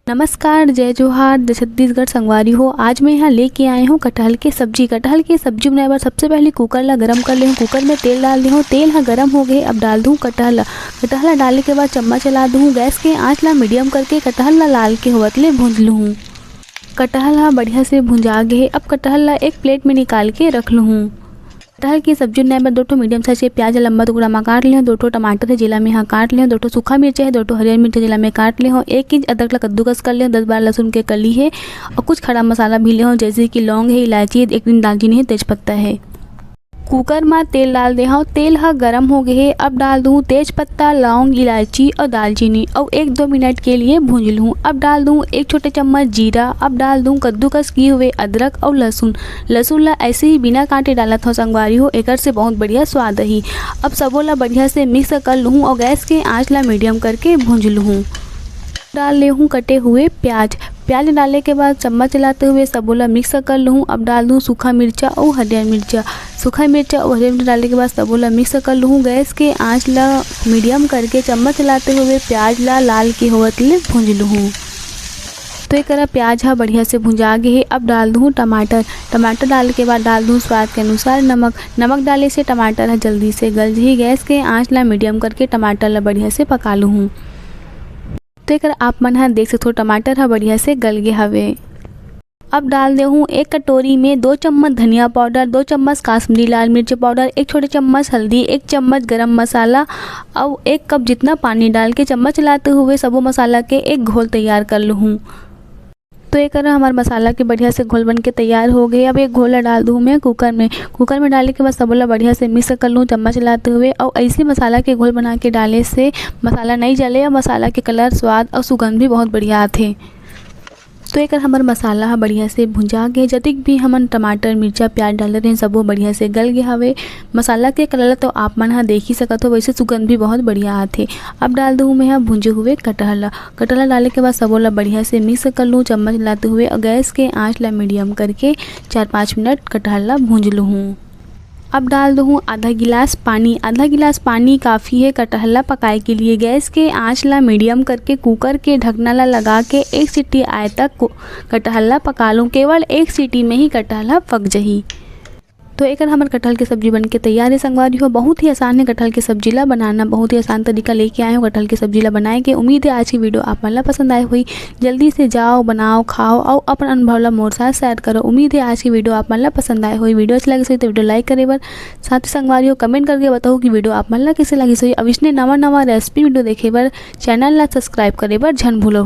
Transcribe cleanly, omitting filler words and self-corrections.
नमस्कार, जय जोहार, जय छत्तीसगढ़ संगवारी हो। आज मैं यहाँ लेके आए हूँ कटहल की सब्जी। कटहल की सब्जी बनाए बार सबसे पहले कुकर ला गरम कर ले हूँ। कुकर में तेल डाल दी हूँ। तेल हाँ गरम हो गए। अब डाल दूँ कटहल। कटहल डालने के बाद चम्मच चला दूँ। गैस के आँच ला मीडियम करके कटहल ला लाल के होवतले भूंज लूँ। कटहल हाँ बढ़िया से भुंजा गए। अब कटहल ला एक प्लेट में निकाल के रख लूँ। कटहल की सब्जी बनाए में 2 मीडियम साइज के प्याज लंबा टुकड़ा में काट लिया। 2 टमाटर है जिला में यहाँ काट लिया। 2 सूखा मिर्च है। 2 हरियर मिर्च जिला में काट लिया। 1 इंच अदरक ला कद्दूकस कर लिया। 10-12 लहसुन के कली है और कुछ खड़ा मसाला भी लिया जैसे कि लौंग है, इलायची है, 1 दिन दालचीनी है, तेजपत्ता है। कुकर में तेल डाल दे हाँ। तेल हाँ गरम हो गए। अब डाल दूँ तेज पत्ता, लौंग, इलायची और दालचीनी और 1-2 मिनट के लिए भूंज लूँ। अब डाल दूँ 1 छोटे चम्मच जीरा। अब डाल दूँ कद्दूकस किए हुए अदरक और लहसुन। लहसुन ला ऐसे ही बिना कांटे डाला था संगवारी हो, एक से बहुत बढ़िया स्वाद ही। अब सबो ला बढ़िया से मिक्स कर लूँ और गैस के आँच ला मीडियम करके भूंज लूँ। डाल ले हूँ कटे हुए प्याज। प्याज डालने के बाद चम्मच चलाते हुए सबोला मिक्स कर लूँ। अब डाल दूँ सूखा मिर्चा और हरियर मिर्चा। सूखा मिर्चा और हरियर मिर्चा डालने के बाद सबोला मिक्स कर लूँ। गैस के आंच ला मीडियम करके चम्मच चलाते हुए प्याज ला लाल के होवतले भूंज लूँ। तो एक प्याज हाँ बढ़िया से भुंजा गए। अब डाल दूँ टमाटर। टमाटर डालने के बाद डाल दूँ स्वाद के अनुसार नमक। नमक डालने से टमाटर हाँ जल्दी से गल जाही। गैस के आंच ला मीडियम करके टमाटर ला बढ़िया से पका लूँ। तो एक आप मन हाँ देख सकते हो टमाटर हाँ बढ़िया से गल गए हवे। अब डाल दे हूँ 1 कटोरी में 2 चम्मच धनिया पाउडर, 2 चम्मच काश्मीरी लाल मिर्च पाउडर, 1 छोटे चम्मच हल्दी, 1 चम्मच गरम मसाला और 1 कप जितना पानी डाल के चम्मच चलाते हुए सबो मसाला के एक घोल तैयार कर लूँ। तो एक हमारा मसाला के बढ़िया से घोल बन के तैयार हो गए। अब एक घोला डाल दूँ मैं कुकर में। कुकर में डालने के बाद सबोला बढ़िया से मिक्स कर लूँ चम्मच चलाते हुए। और ऐसे मसाला के घोल बना के डाले से मसाला नहीं जले और मसाला के कलर, स्वाद और सुगंध भी बहुत बढ़िया आथे। तो एक हमार मसाला हाँ बढ़िया से भुंजा गए। जतिक भी हमन टमाटर, मिर्चा, प्याज डाल रहे हैं सबो बढ़िया से गल गए हवे। मसाला के कलर तो आप मन हाँ देख ही सकत हो, वैसे सुगंध भी बहुत बढ़िया आथे। अब डाल दूँ मैं यहाँ भुंजे हुए कटहल। कटहल डालने के बाद सबोला बढ़िया से मिक्स कर लूँ चम्मच लाते हुए और गैस के आँच ला मीडियम करके 4-5 मिनट कटहल ला भूंज लूँ। अब डाल दूँ आधा गिलास पानी। आधा गिलास पानी काफ़ी है कटहल पकाए के लिए। गैस के आंच ला मीडियम करके कुकर के ढकना ला लगा के 1 सीटी आए तक कटहल पका लूँ। केवल 1 सीटी में ही कटहल पक जाही। तो एक हमारे कटहल की सब्जी बन के तैयार है संगवारी हो। बहुत ही आसान है कटहल की सब्जी ला बनाना। बहुत ही आसान तरीका लेके आए हो कटहल की सब्जी ला बनाए के। उम्मीद है आज की वीडियो आप मन ला पसंद आए हुई। जल्दी से जाओ, बनाओ, खाओ और अपन अनुभव ला मोर साथ शेयर करो। उम्मीद है आज की वीडियो आप मन ला पसंद आए हुई। वीडियो अच्छी लगी तो वीडियो लाइक करे बर, साथ ही संगवारी हो कमेंट करके बताओ कि वीडियो आप मन ला कैसे लगी। अब इसने नवा रेसिपी वीडियो देखे बर चैनल ला सब्सक्राइब करे बर झन भूलो।